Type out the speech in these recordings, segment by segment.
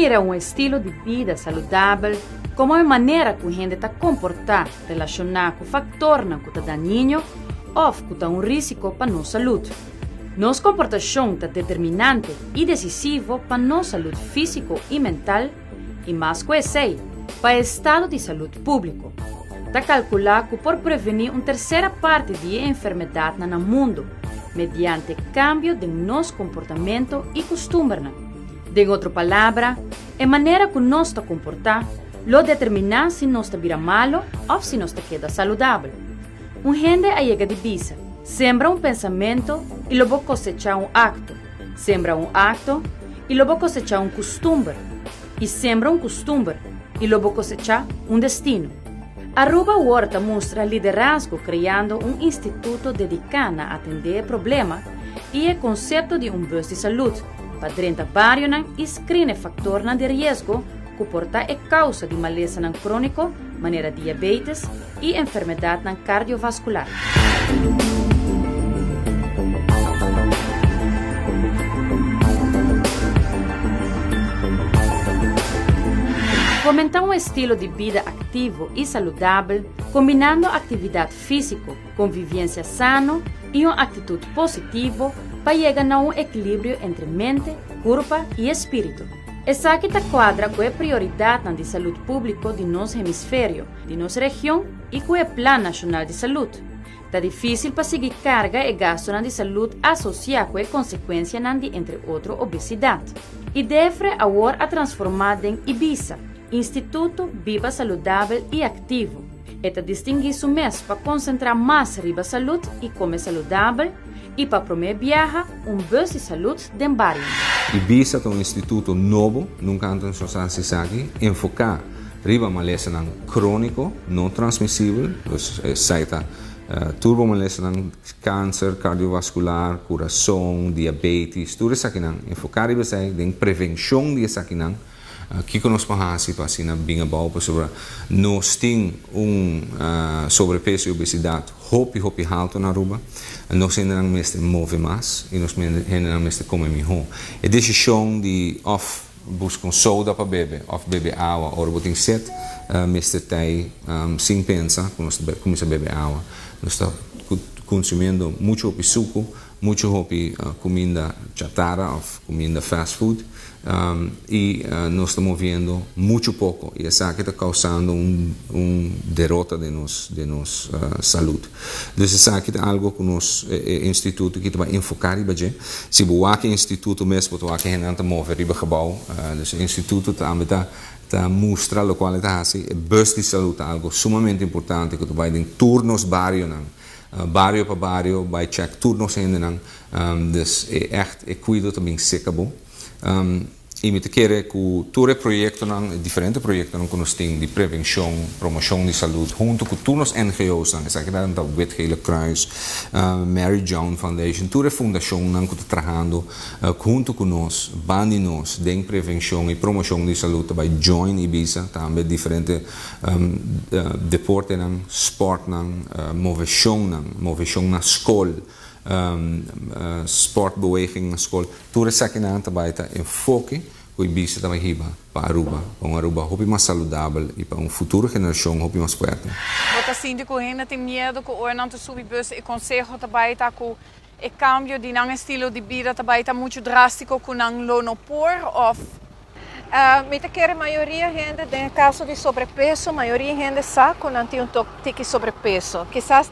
definir un estilo de vida saudável como a maneira que a gente está comportar relacionada com fator que está daninho ou que está risco para nossa saúde. Nossa comportação está determinante e decisivo para nossa saúde física e mental e mais que isso, para o estado de saúde público. Está calculado que por prevenir uma terceira parte de enfermidade no mundo mediante cambio de nosso comportamento e costumes. De outra palavra, a maneira que nós está comportar lo determina se nós está vira malo ou se nós está queda saudável. Gente chega de bisa, sembra pensamento e logo cosecha acto, sembra acto e logo cosecha costume, e sembra costume e logo cosecha destino. Aruba Horta mostra liderazgo criando instituto dedicado a atender problemas e o conceito de bus de saúde, para 30 vários e screen fatores de risco que porta a causa de maleza crônico, maneira diabetes e enfermidade cardiovascular. Fomentar estilo de vida ativo e saudável, combinando atividade física, convivência sano e uma atitude positiva para chegar a um equilíbrio entre mente, corpo e espírito. Essa aqui está quadra com a prioridade de saúde pública de nosso hemisfério, de nossa região e com o Plano Nacional de Saúde. Está difícil para seguir carga e gasto de saúde associada com a consequência de, entre outros, obesidade. E deve agora transformar em IBISA, Instituto Viva Saudável e Ativo. Está distinguido mês para concentrar mais riba saúde e comer saudável e para promover viajar bus de saúde de barrio. IBISA é instituto novo, nunca antes se aqui, enfocar riba maleza crônico, não transmissível, saita turbomaleza câncer cardiovascular, coração, diabetes, tudo isso aqui enfocar riba em prevenção de isso aqui que nós fazemos para assim bem bom sobre nós tem sobrepeso e obesidade hopi alto na Aruba nós ainda não move mais e nós ainda não come melhor a decisão de buscar soda para beber beber água ou botar set mestre tem sem pensar quando nós começa a beber água nós está consumindo muito suco muito comida chatarra ou comida fast food e nós estamos vendo muito pouco e isso aqui está causando derrota de nossa saúde. Então isso aqui é algo que nós instituto que vai enfocar e bater. Se o aqui instituto mesmo para que não está mover riba gebouw, dus o instituto está mostra a qualidade assim, bus de saúde algo sumamente importante que vai em turnos barrio barrio para barrio vai check turnos ainda dus echt cuido também seca bom. E me quer que todo projeto diferentes projetos que nós temos de prevenção, promoção de saúde, junto com todos os NGOs, essa aqui é o Wetgele Kruis, Mary John Foundation, toda a fundação que está trabalhando junto com nós, bande nós, de prevenção e promoção de saúde, vai join IBISA, também diferentes deportes, sport, moveção na escola. Sportbeweging na school. Tudo isso aqui na tabaita enfoque que o IBISA também riba para Aruba hopi mais saudável e para futura geração hopi mais forte. Você síndico ainda tem medo que o Orlando Subibus e conselho tabaita que o cambio de estilo de vida tabaita muito drástico com não lonopor ou me quer a maioria gente no caso de sobrepeso, maioria gente sabe que não tem tique sobrepeso. Quizás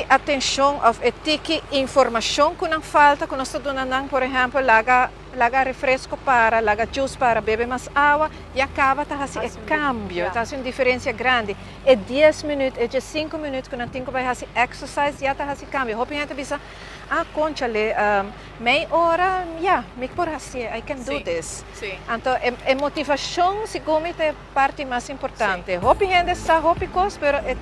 atenção ou informação que não falta, que nós estamos dando, por exemplo, laga refresco para, laga juice para beber mais água e acaba tá assim cambio, tá assim diferença grande. É 10 minutos, é 5 minutos que não tem que vai fazer exercise já tá assim cambio. Hope gente pensa, concha meia hora, me por assim, I can do this. Então, a motivação, segundo é a parte mais importante. Hope gente sabe, hope coisa, mas é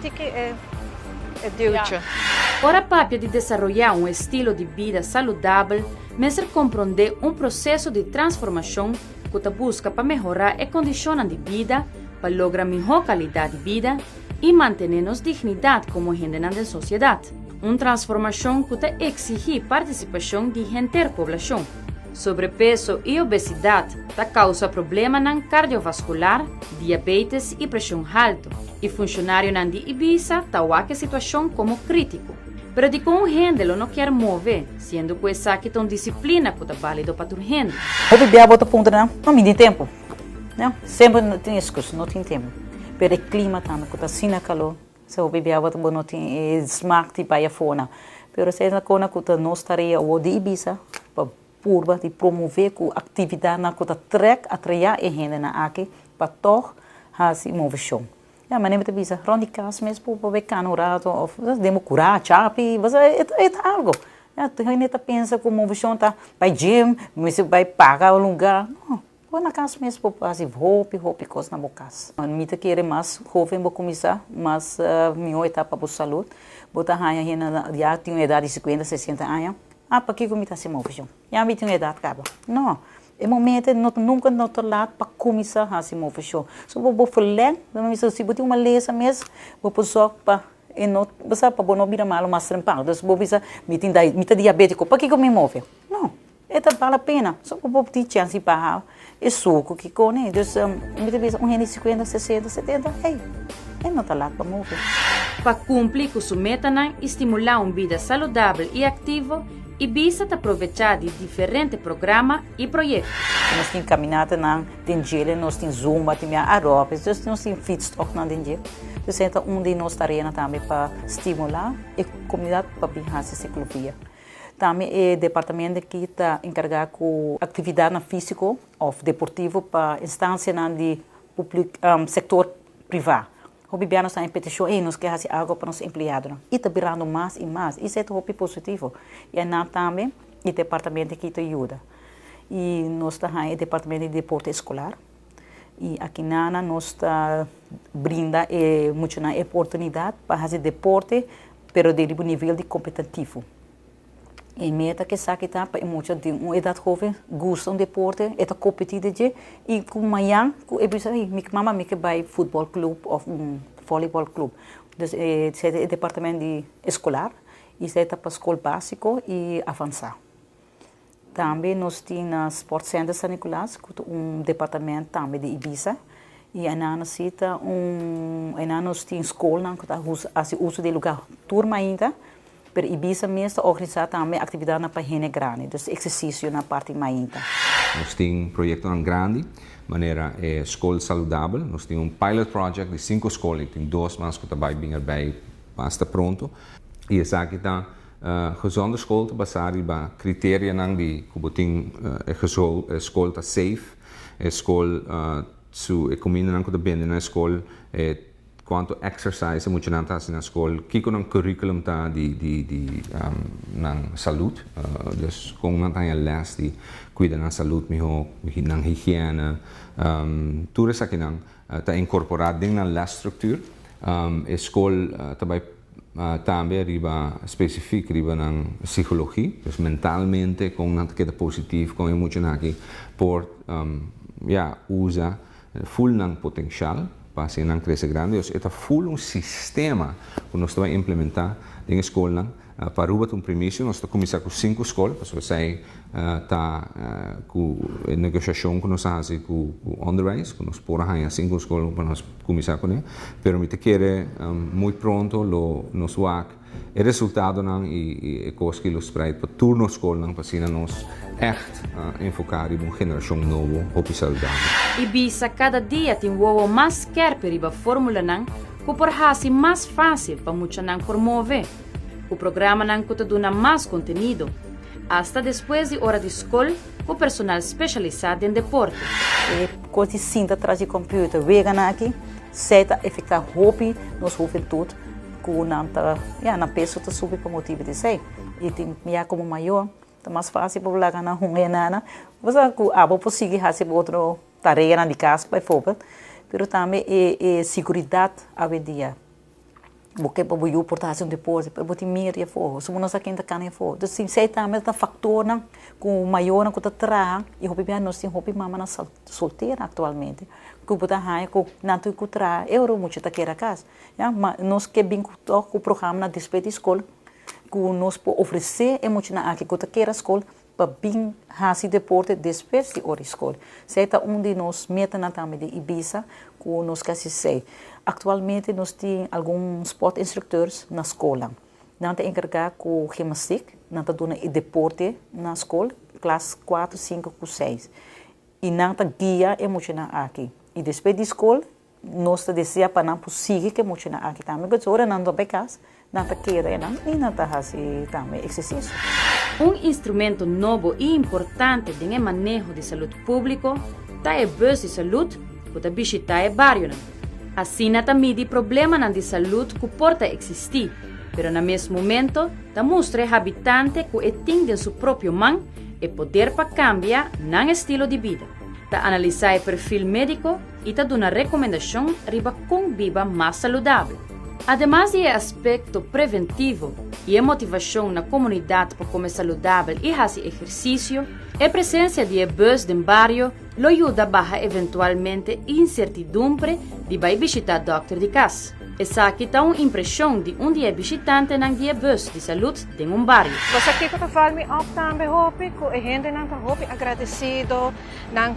Ora papia de desarrollar estilo de vida saudável, mesmo compreender processo de transformação que busca para melhorar a condição de vida, para lograr melhor qualidade de vida e manter-nos dignidade como gente na sociedade. Transformação que exige participação de gente da população. Sobrepeso e obesidade causa problemas cardiovascular, diabetes e pressão alta. E funcionário de Ibiza a situação como crítico. Pero de como gente não quer mover, sendo que essa que tem disciplina que é válido para a gente. Eu bebia a outra ponta, não me tem tempo. Não? Sempre não tem escuso, não tem tempo. Pero o clima também, que está assim na calor. Se eu bebia a outra ponta, não tem smart para a fona. Pero se na cona que está nós tarefa o de Ibiza, para purba de promover com atividade na que está atrair a gente na aqui, para toch fazer movição. Ja, maar neem het bisa. Rond die kaas mesmo para ver canurado of demo curar, chapi, você é algo. Ja, tu ainda tá pensa como o chão tá vai gym, você vai pagar o lugar. Não, vou na casa mesmo para fazer roupa coisa na boca. Me tá querer mais jovem vou começar, mas minha etapa para saúde. Botar raia já tem uma idade de 50, 60 anos. Para que me tá se movendo? Já me tem uma idade acaba. Não. É momento nunca não estou lá para começar a se mover. So vou falar, se você uma lesa mesmo, vou passar para você para não virar mal mais trampado. Então vou pensar, me tem diabético, para que eu me move? Não, vale a pena. Só vou ter chance para é suco que come. Então me tem pensar 50, 60, 70, não está lá para mover. Para cumprir com sua meta, estimular uma vida saudável e ativa. Ibiza está aproveitar de diferentes programas e projetos. Nós temos caminhada na Dengele, nós temos Zumba, temos aeróbicos, nós temos Fitstock na Dengele. Então, de nós tarefas também para estimular a comunidade para fazer essa ciclovia. Também o departamento que está encarregado com atividade física ou deportiva para instância de setor privado. O Bibiano está em petição, nós queremos fazer algo para os empregados. E está virando mais e mais. Isso é muito positivo. E aí também o departamento que ajuda. E nós estamos no departamento de deporte escolar. E aqui nós está brinda muita oportunidade para fazer deporte, mas de nível de competitivo. E meta que sabe que tá para muita de uma idade jovem gostam de deporte, é competitivo e com manhã com minha mama me que vai futebol club ou voleibol club. Então é departamento de escolar e é para escola básico e avançar. Também nós temos Sport Center San Nicolás, departamento também de Ibiza. E aí nós temos escola que faz uso de lugar turma ainda. Pero Ibiza mesmo organiza também atividade para gente grande, então exercício na parte mainta. Nós temos um projeto grande, maneira escola saudável. Nós temos pilot project de 5 escolas, tem 2 mais que também bem erbij, basta pronto. E essa aqui está gezonde school te basar op criteria nang die kuboting school ta safe, school su economia nang kuda bende na school quanto exercise moet je nantas na school kiko nang curriculum ta di nang salut, dus kung nantan ya les di cuida ng salut miho ng higiene, turis aqui nang ta incorporar din na les structuur, school tabay também riba específico riba ng psicologia, dus mentalmente com nada que é positivo, com emocional aqui por usa full ng potencial para ser nang crescer grande, dus é full sistema que nós vamos implementar em escola para rubat premissio, nós estamos começar com 5 escolas, porque você está com negociação que nós fazemos com onderwijs, que nós podemos 5 escolas para nós começar com ele, pero me te quer muito pronto nos wak o resultado não e coisas que nos spreid para turno escola para assim nós echt enfocar em uma geração nova, hopi saudável. Ibiza cada dia tem o mais quer para a fórmula não, que por assim mais fácil para muitos não promover. O programa não conta dona mais conteúdo, hasta depois de hora de escola, com personal especializado em deporte. Quando sinta atrás de computador, vegan aqui, seta efetuar hobby nos juventude, com na pessoa está super para motivo de ser. E tem minha como maior, tá mais fácil para lá na hungenana, você abo conseguir fazer outra tarefa na casa, por favor, pero também é segurança a dia. Porque para o portar um depois, para o timir e for, se nós aqui ainda canha for, então sim, sei também da factor não, com o maior não que está traz e o bebê nós temos o mama na solteira atualmente, que o botar raia com nanto que traz, euro muito tá queira casa, já, mas nós que bem com o programa na despeito de escola, que nós por oferecer é muito na aqui que tá queira escola, para bem fazer deporte depois de hora escola. Sei tá onde nós metemos também de Ibiza, que nós quase sei. Atualmente nós temos alguns sport instructores na escola. Nós temos encarregado com gimnastica, nós temos deporte na escola, classe 4, 5, 6. E nós temos guia emocional aqui. E depois da escola, nós desejamos para nós seguir que emocional aqui também. Porque agora nós estamos em casa, nós estamos querendo e nós estamos fazendo também exercício. Instrumento novo e importante no manejo de saúde público é o bus de saúde que visita o bairro. Assim, também problemas de saúde que podem existir, mas no mesmo momento, mostra ao habitante que tem de sua própria mão e poder para cambiar no estilo de vida. Analisar o perfil médico e dar uma recomendação para como viva mais saudável. Además do aspecto preventivo e a motivação na comunidade para comer saudável e fazer exercício, a presença de bus de bairro lo ajuda a baixar eventualmente incertidumbre de vai visitar o doctor de casa. Essa aqui dá uma impressão de onde é visitante não dia bus de saúde de bairro. Você aqui que fala me também hope que a gente não tá hope agradecido, não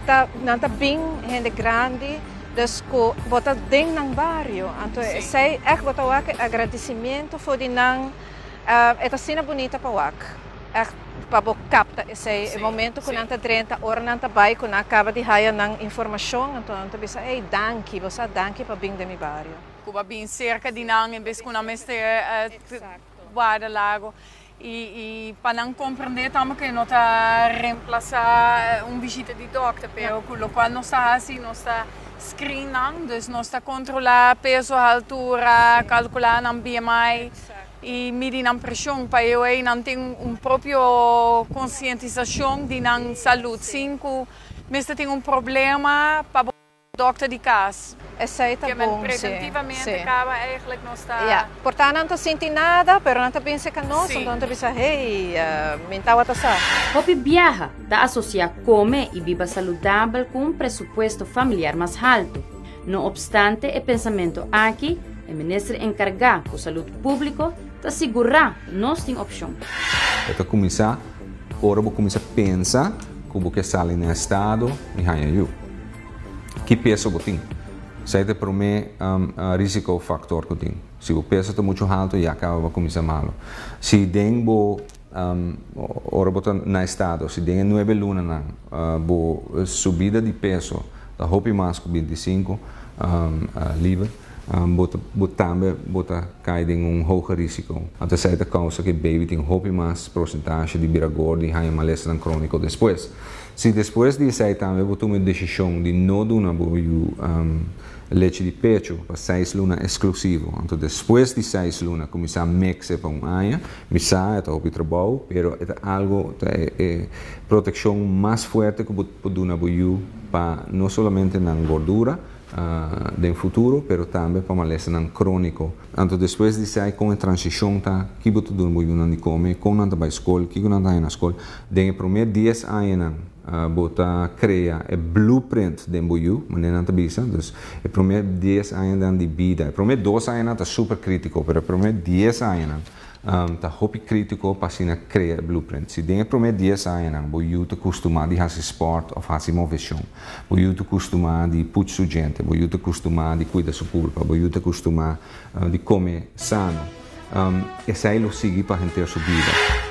tá bem gente grande. Dus bota ding nang barrio. Então, sei echt bota wak agradecimento for die nang esta cena bonita para wak. Echt para bo capta esse momento que nanta 30 horas nanta bai que acaba de haya nang informação, então nanta bisa danke, você danke para bem de mi barrio. Cuba bem cerca de nang em vez que na meste guarda lago. E para não compreender também que não está reemplaçar visita de doctor, pero com qual não está assim, não está screening, dus nós está controlar peso, altura, calcular o BMI e medir a pressão para eu aí não ter próprio conscientização de não saúde. Cinco, mas tem problema para o doctor de casa. Essa é bom, preventivamente acaba eigenlijk não está. Yeah. Portanto, não está sentindo nada, mas não está pensando que nós, então está pensando, hey, mental está só. Hopi viaja está associado a comer e viver saudável com presupuesto familiar mais alto. Não obstante, o pensamento aqui, o ministro encarregado com saúde pública, está segurar nós temos opção. Então, começar, ora vou começar a pensar como que sai no estado e ganha que peso eu tenho. Sei que para mim risco factor que eu tenho. Se o peso está muito alto, já acaba começar mal. Se tenho ora botar na estado, se tenho 9 lunas subida de peso, da roupa mais com 25 libras, também cai em hoger risco. Até certa causa que o baby tem roupa mais porcentagem de virar gordo e ganha malestar crônico depois. Se depois de sair também eu tomo a decisão de não dar leite de pecho para 6 lunas exclusivo. Então depois de 6 lunas começar a mexer para ano, me sai para o trabalho, pero é algo proteção mais forte que pode dar para não somente na gordura do futuro, pero também para malestar crônico. Então depois de sair com a transição que pode dar não de comer, com não para a escola, que não está na escola, tem primeiro 10 anos bota cria e blueprint de boiu, mas não está bisa. Então, o primeiro 10 anos de vida, o primeiro 2 anos está super crítico, mas o primeiro 10 anos está muito crítico para se criar blueprint. Se tem o primeiro 10 anos, boiu está acostumado a fazer esporte ou fazer movição, boiu está acostumado a put sua gente, boiu está acostumado a cuidar da sua pública, boiu está acostumado a comer sano. Esse aí lo sigue para a gente sua vida.